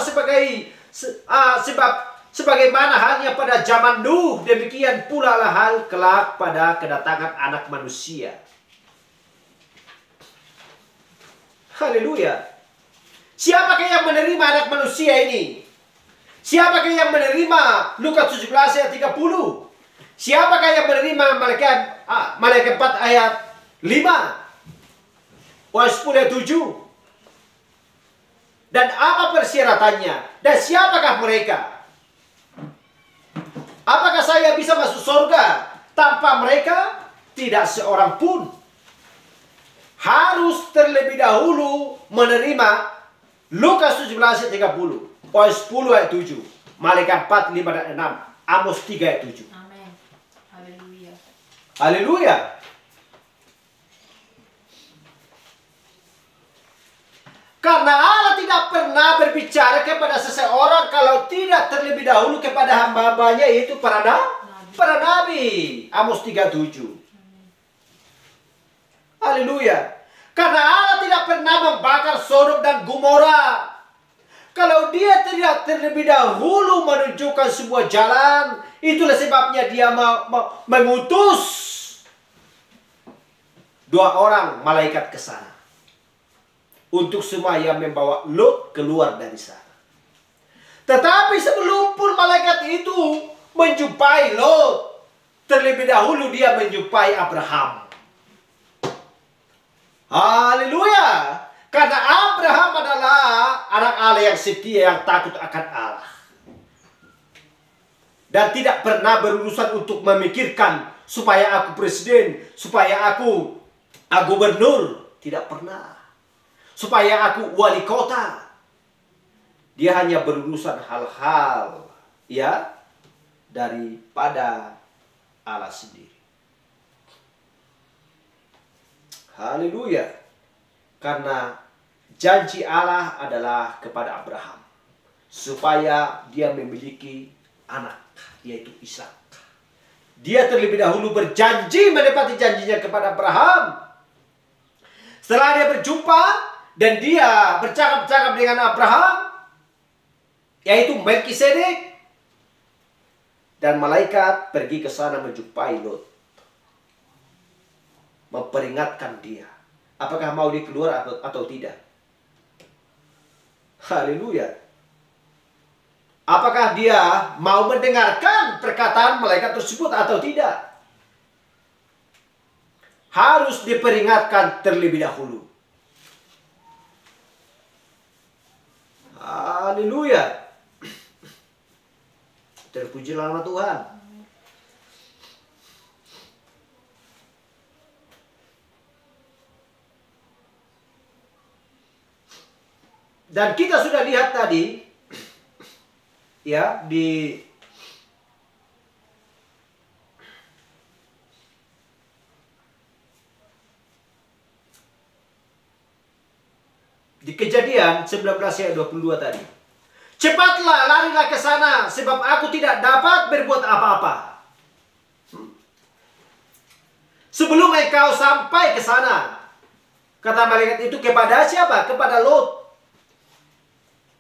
sebagaimana halnya pada zaman Nuh, demikian pula lah hal kelak pada kedatangan Anak Manusia. Haleluya. Siapakah yang menerima Anak Manusia ini? Siapakah yang menerima Lukas 17 ayat 30? Siapakah yang menerima Malaikat 4 ayat Wahyu 10 ayat 7. Dan apa persyaratannya? Dan siapakah mereka? Apakah saya bisa masuk surga tanpa mereka? Tidak seorang pun. Harus terlebih dahulu menerima Lukas 17 ayat 30. Wahyu 10 ayat 7. Malaikat 4, 5, dan 6. Amos 3 ayat 7. Amin. Haleluya. Haleluya. Karena Allah tidak pernah berbicara kepada seseorang kalau tidak terlebih dahulu kepada hamba-hambanya, yaitu para nabi. Amos 3:7. Haleluya. Karena Allah tidak pernah membakar Sodom dan Gomora kalau dia tidak terlebih dahulu menunjukkan sebuah jalan. Itulah sebabnya dia mengutus 2 orang malaikat ke sana untuk semua yang membawa Lot keluar dari sana. Tetapi sebelum pun malaikat itu menjumpai Lot, terlebih dahulu dia menjumpai Abraham. Haleluya. Karena Abraham adalah anak Allah yang setia, yang takut akan Allah. Dan tidak pernah berurusan untuk memikirkan supaya aku presiden, supaya aku gubernur. Tidak pernah. Supaya aku wali kota. Dia hanya berurusan hal-hal ya daripada Allah sendiri. Haleluya. Karena janji Allah adalah kepada Abraham supaya dia memiliki anak, yaitu Ishak. Dia terlebih dahulu berjanji menepati janjinya kepada Abraham. Setelah dia berjumpa dan dia bercakap-cakap dengan Abraham, yaitu Melkisedek, dan malaikat pergi ke sana menjumpai Lot, memperingatkan dia. Apakah mau dia keluar atau tidak? Haleluya. Apakah dia mau mendengarkan perkataan malaikat tersebut atau tidak? Harus diperingatkan terlebih dahulu. Haleluya. Terpujilah nama Tuhan. Dan kita sudah lihat tadi ya di Kejadian 19 ayat 22 tadi. Cepatlah, larilah ke sana, sebab aku tidak dapat berbuat apa-apa sebelum engkau sampai ke sana. Kata malaikat itu kepada siapa? Kepada Lot.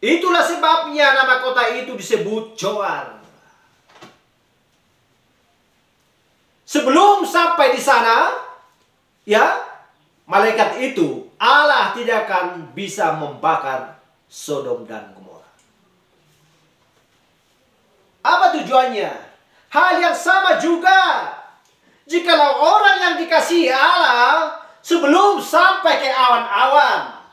Itulah sebabnya nama kota itu disebut Zoar. Sebelum sampai di sana, ya, malaikat itu, Allah tidak akan bisa membakar Sodom dan Gomora. Apa tujuannya? Hal yang sama juga. Jikalau orang yang dikasihi Allah sebelum sampai ke awan-awan,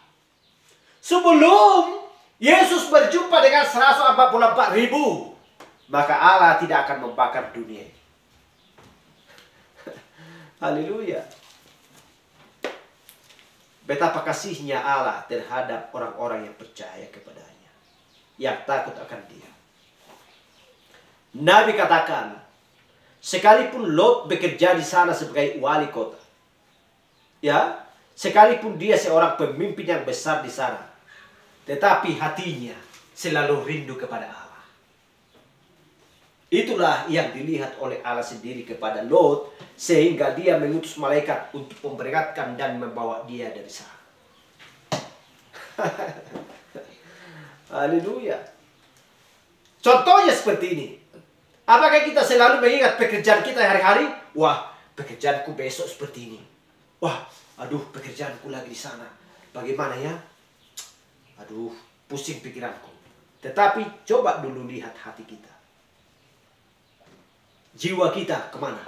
sebelum Yesus berjumpa dengan 144.000, maka Allah tidak akan membakar dunia. Haleluya. Betapa kasihnya Allah terhadap orang-orang yang percaya kepadanya, yang takut akan Dia. Nabi katakan, sekalipun Lot bekerja di sana sebagai wali kota, ya, sekalipun dia seorang pemimpin yang besar di sana, tetapi hatinya selalu rindu kepada Allah. Itulah yang dilihat oleh Allah sendiri kepada Lot, sehingga dia mengutus malaikat untuk memperingatkan dan membawa dia dari sana. Haleluya. Contohnya seperti ini. Apakah kita selalu mengingat pekerjaan kita hari-hari? Wah, pekerjaanku besok seperti ini. Wah, aduh, pekerjaanku lagi di sana. Bagaimana ya? Aduh, pusing pikiranku. Tetapi coba dulu lihat hati kita. Jiwa kita kemana?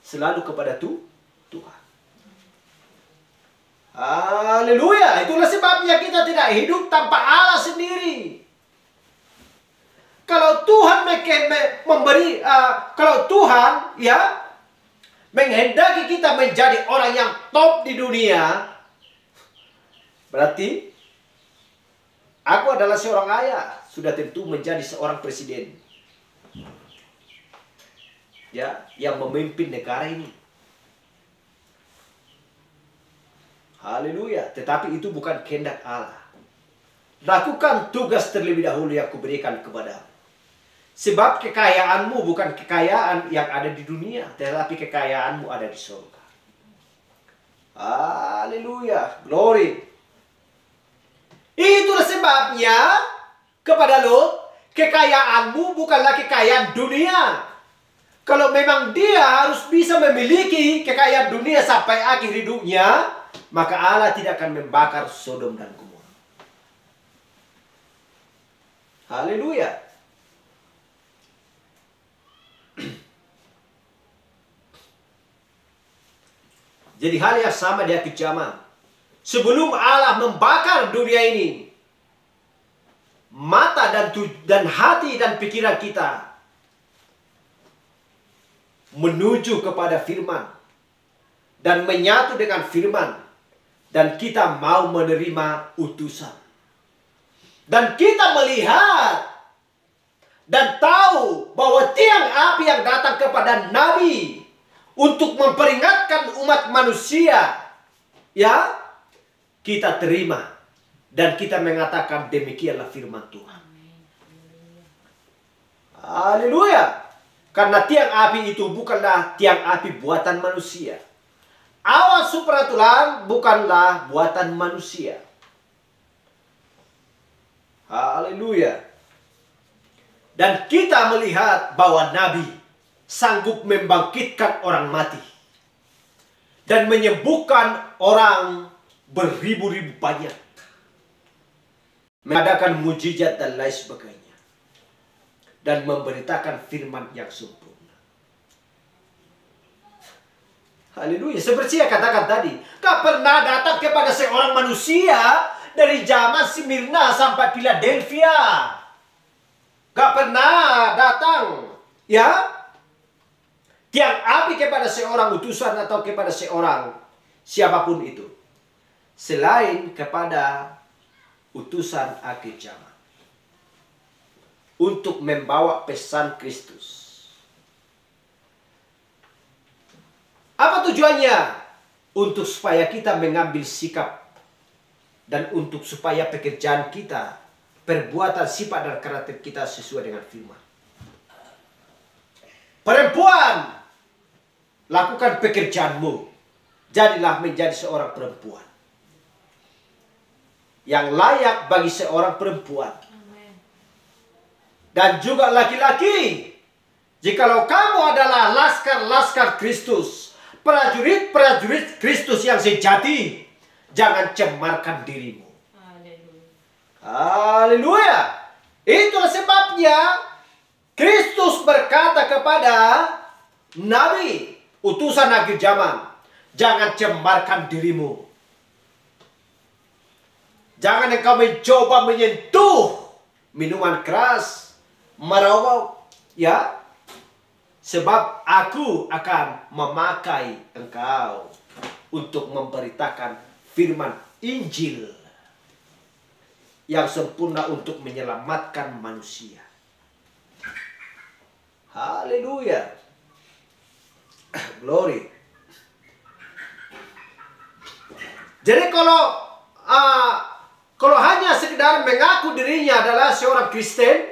selalu kepada Tuhan. Haleluya. Itulah sebabnya kita tidak hidup tanpa Allah sendiri. Kalau Tuhan memberi, kalau Tuhan ya menghendaki kita menjadi orang yang top di dunia, berarti aku adalah seorang ayah, sudah tentu menjadi seorang presiden. Ya, yang memimpin negara ini. Haleluya. Tetapi itu bukan kehendak Allah. Lakukan tugas terlebih dahulu yang kuberikan kepadamu. Sebab kekayaanmu bukan kekayaan yang ada di dunia, tetapi kekayaanmu ada di surga. Haleluya. Glory. Itulah sebabnya kepada Lot, kekayaanmu bukanlah kekayaan dunia. Kalau memang dia harus bisa memiliki kekayaan dunia sampai akhir hidupnya, maka Allah tidak akan membakar Sodom dan Gomora. Haleluya. Jadi hal yang sama di akhir zaman. Sebelum Allah membakar dunia ini, mata dan hati dan pikiran kita menuju kepada firman dan menyatu dengan firman, dan kita mau menerima utusan. Dan kita melihat dan tahu bahwa tiang api yang datang kepada Nabi untuk memperingatkan umat manusia, ya, kita terima dan kita mengatakan demikianlah firman Tuhan. Haleluya. Karena tiang api itu bukanlah tiang api buatan manusia. Awan supranatural bukanlah buatan manusia. Haleluya. Dan kita melihat bahwa Nabi sanggup membangkitkan orang mati dan menyembuhkan orang beribu-ribu banyak, mengadakan mujizat dan lain sebagainya, dan memberitakan firman yang sempurna. Haleluya. Seperti saya katakan tadi, gak pernah datang kepada seorang manusia dari zaman Smyrna sampai Philadelphia. Gak pernah datang, ya, tiang api kepada seorang utusan atau kepada seorang siapapun itu, selain kepada utusan akhir zaman untuk membawa pesan Kristus. Apa tujuannya? Untuk supaya kita mengambil sikap dan untuk supaya pekerjaan kita, perbuatan, sifat dan karakter kita sesuai dengan firman. Perempuan, lakukan pekerjaanmu. Jadilah menjadi seorang perempuan yang layak bagi seorang perempuan. Amen. Dan juga laki-laki, jikalau kamu adalah laskar-laskar Kristus, prajurit-prajurit Kristus yang sejati, jangan cemarkan dirimu. Haleluya. Itulah sebabnya Kristus berkata kepada Nabi, utusan akhir zaman, jangan cemarkan dirimu. Jangan engkau mencoba menyentuh minuman keras, merokok, ya. Sebab aku akan memakai engkau untuk memberitakan firman Injil yang sempurna untuk menyelamatkan manusia. Haleluya. Glory. Jadi kalau hanya sekedar mengaku dirinya adalah seorang Kristen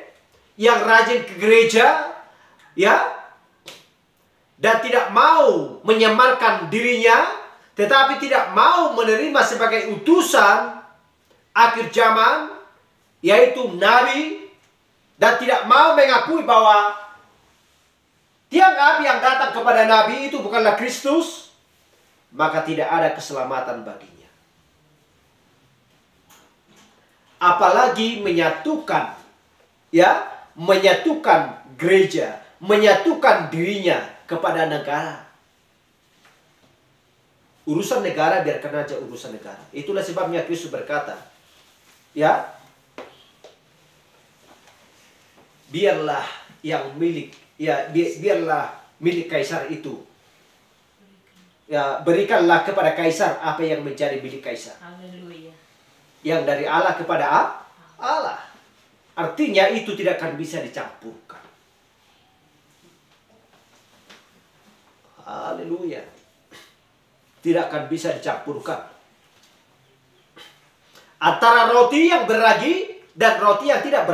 yang rajin ke gereja, ya, dan tidak mau menyamarkan dirinya, tetapi tidak mau menerima sebagai utusan akhir zaman, yaitu Nabi, dan tidak mau mengakui bahwa tiang api yang datang kepada Nabi itu bukanlah Kristus, maka tidak ada keselamatan baginya. Apalagi menyatukan, ya, menyatukan gereja, menyatukan dirinya kepada negara. Urusan negara biarkan aja urusan negara. Itulah sebabnya Kristus berkata, ya, biarlah yang milik, ya, biarlah milik kaisar itu. Ya, berikanlah kepada kaisar apa yang menjadi milik kaisar. Haleluya. Yang dari Allah kepada Allah. Artinya itu tidak akan bisa dicampurkan. Haleluya. Tidak akan bisa dicampurkan. Antara roti yang beragi dan roti yang tidak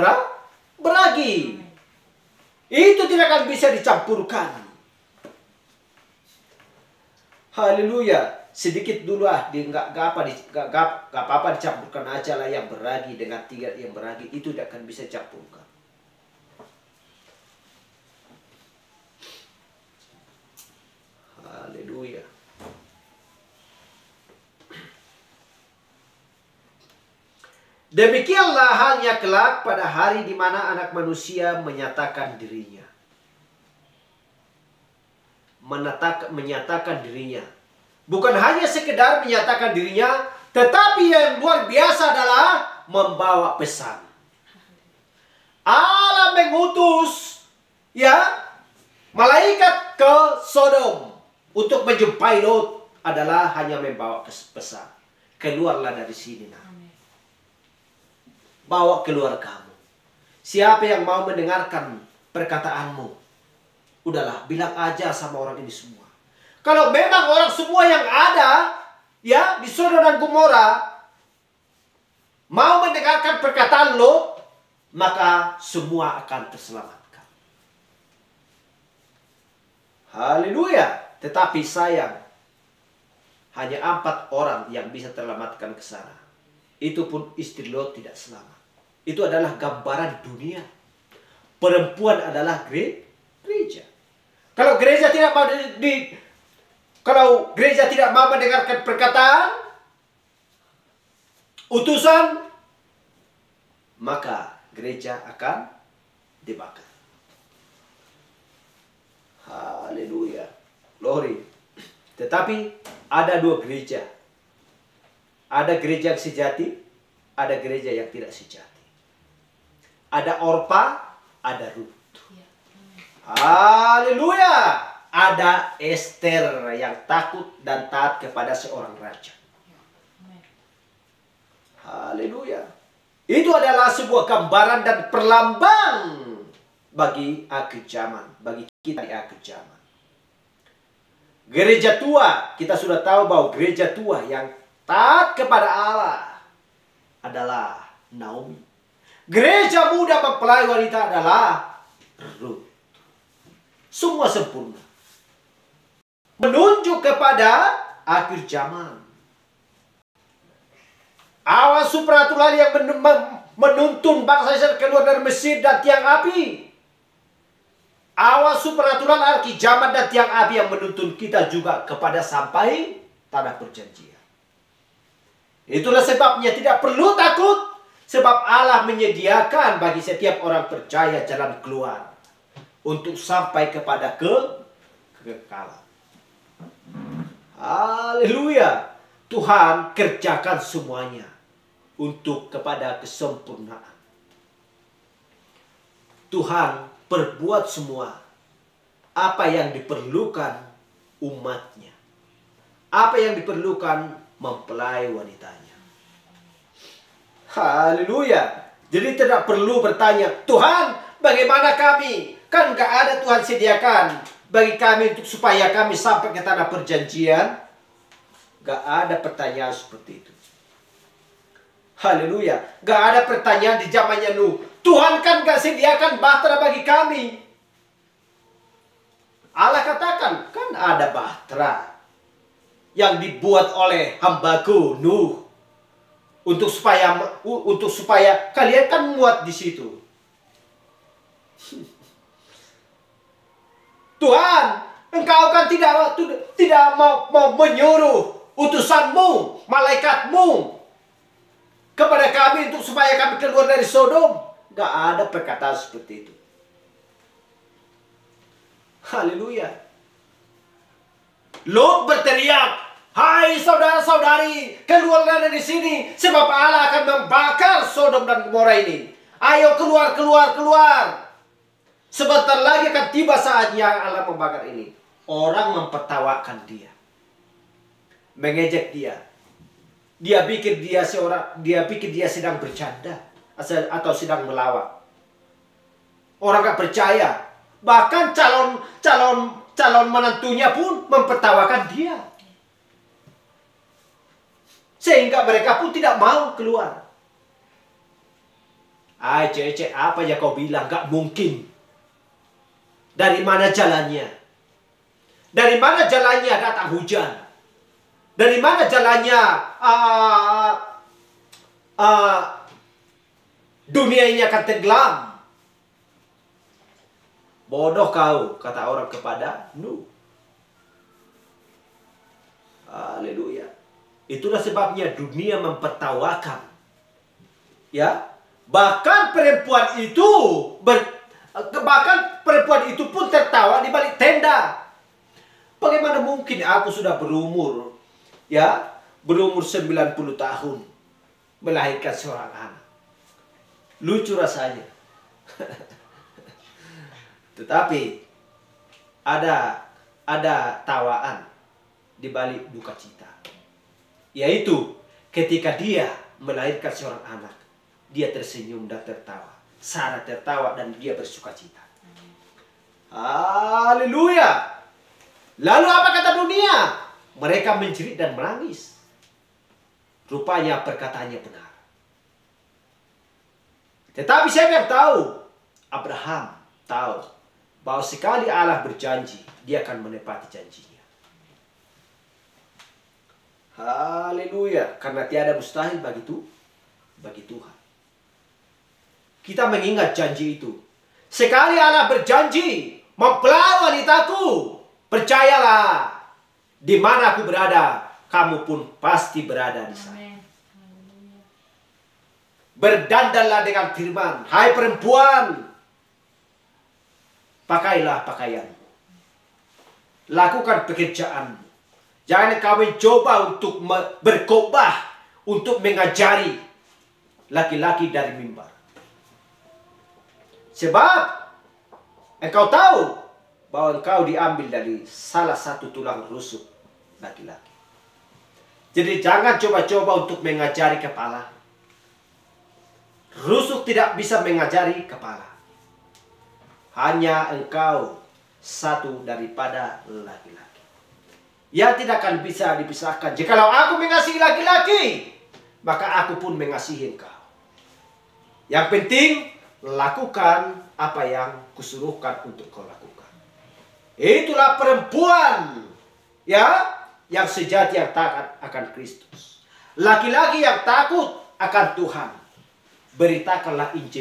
beragi. Itu tidak akan bisa dicampurkan. Haleluya. Sedikit dulu nggak apa-apa dicampurkan aja lah yang beragi dengan tidak yang beragi. Itu tidak akan bisa dicampurkan. Haleluya. Demikianlah halnya kelak pada hari di mana anak manusia menyatakan dirinya. Menyatakan dirinya. Bukan hanya sekedar menyatakan dirinya, tetapi yang luar biasa adalah membawa pesan. Allah mengutus, ya, malaikat ke Sodom untuk menjumpai Lot adalah hanya membawa pesan. Keluarlah dari sini, nak. Bawa keluar kamu. Siapa yang mau mendengarkan perkataanmu, udahlah, bilang aja sama orang ini semua. Kalau memang orang semua yang ada, ya, di Sodom dan Gomora mau mendengarkan perkataan Lot, maka semua akan terselamatkan. Haleluya. Tetapi sayang, hanya 4 orang yang bisa terselamatkan ke sana. Itu pun istri Lot tidak selamat. Itu adalah gambaran dunia. Perempuan adalah gereja. Kalau gereja tidak mau kalau gereja tidak mau mendengarkan perkataan utusan, maka gereja akan dibakar. Haleluya. Glory. Tetapi ada 2 gereja. Ada gereja yang sejati, ada gereja yang tidak sejati. Ada Orpa, ada Ruth. Haleluya. Ada Esther yang takut dan taat kepada seorang raja. Haleluya. Itu adalah sebuah gambaran dan perlambang bagi akhir zaman, bagi kita di akhir zaman. Gereja tua, kita sudah tahu bahwa gereja tua yang taat kepada Allah adalah Naomi. Gereja muda mempelai wanita adalah Ruth. Semua sempurna. Menunjuk kepada akhir zaman. Awan supranatural yang menuntun bangsa Israel keluar dari Mesir dan tiang api. Awan supranatural akhir zaman dan tiang api yang menuntun kita juga kepada sampai tanah perjanjian. Itulah sebabnya tidak perlu takut. Sebab Allah menyediakan bagi setiap orang percaya jalan keluar. Untuk sampai kepada kekekalan. Haleluya. Tuhan kerjakan semuanya. Untuk kepada kesempurnaan. Tuhan perbuat semua. Apa yang diperlukan umatnya. Apa yang diperlukan mempelai wanitanya. Haleluya. Jadi tidak perlu bertanya, Tuhan bagaimana kami? Kan gak ada Tuhan sediakan bagi kami untuk supaya kami sampai ke tanah perjanjian. Gak ada pertanyaan seperti itu. Haleluya. Gak ada pertanyaan di zamannya Nuh. Tuhan kan gak sediakan bahtera bagi kami. Allah katakan, kan ada bahtera yang dibuat oleh hambaku Nuh. Untuk supaya kalian kan muat di situ. Tuhan, engkau kan tidak mau menyuruh utusanmu, malaikatmu kepada kami untuk supaya kami keluar dari Sodom. Gak ada perkataan seperti itu. Haleluya. Lot berteriak, Hai saudara-saudari, keluarlah dari sini, sebab Allah akan membakar Sodom dan Gomora ini. Ayo keluar, keluar, keluar. Sebentar lagi akan tiba saatnya Allah membakar ini. Orang mempertawakan dia, mengejek dia. Dia pikir dia sedang bercanda atau sedang melawak. Orang gak percaya. Bahkan calon menantunya pun mempertawakan dia. Sehingga mereka pun tidak mau keluar. Cece, apa ya kau bilang? Gak mungkin. Dari mana jalannya? Dari mana jalannya datang hujan? Dari mana jalannya dunia ini akan tenggelam? Bodoh kau, kata orang kepada Nuh. Haleluya. Itulah sebabnya dunia mempertawakan. Ya, bahkan perempuan itu pun tertawa di balik tenda. Bagaimana mungkin aku sudah berumur 90 tahun melahirkan seorang anak. Lucu rasanya. Tetapi ada tawaan di balik duka cita. Yaitu ketika dia melahirkan seorang anak, dia tersenyum dan tertawa. Sarah tertawa dan dia bersuka cita. Haleluya. Lalu apa kata dunia? Mereka menjerit dan menangis. Rupanya perkataannya benar. Tetapi siapa yang tahu? Abraham tahu bahwa sekali Allah berjanji, dia akan menepati janjinya. Haleluya. Karena tiada mustahil bagi Tuhan. Kita mengingat janji itu. Sekali Allah berjanji mempelai wanitaku, percayalah, di mana aku berada, kamu pun pasti berada di sana. Berdandanlah dengan firman. Hai perempuan, pakailah pakaianmu. Lakukan pekerjaanmu. Jangan kamu coba untuk berkhotbah, untuk mengajari laki-laki dari mimbar. Sebab engkau tahu bahwa engkau diambil dari salah satu tulang rusuk laki-laki. Jadi jangan coba-coba untuk mengajari kepala. Rusuk tidak bisa mengajari kepala. Hanya engkau satu daripada laki-laki. Ya tidak akan bisa dipisahkan. Jikalau aku mengasihi laki-laki, maka aku pun mengasihi engkau. Yang penting lakukan apa yang kusuruhkan untuk kau lakukan. Itulah perempuan yang sejati, yang taat akan Kristus. Laki-laki yang takut akan Tuhan. Beritakanlah Injil.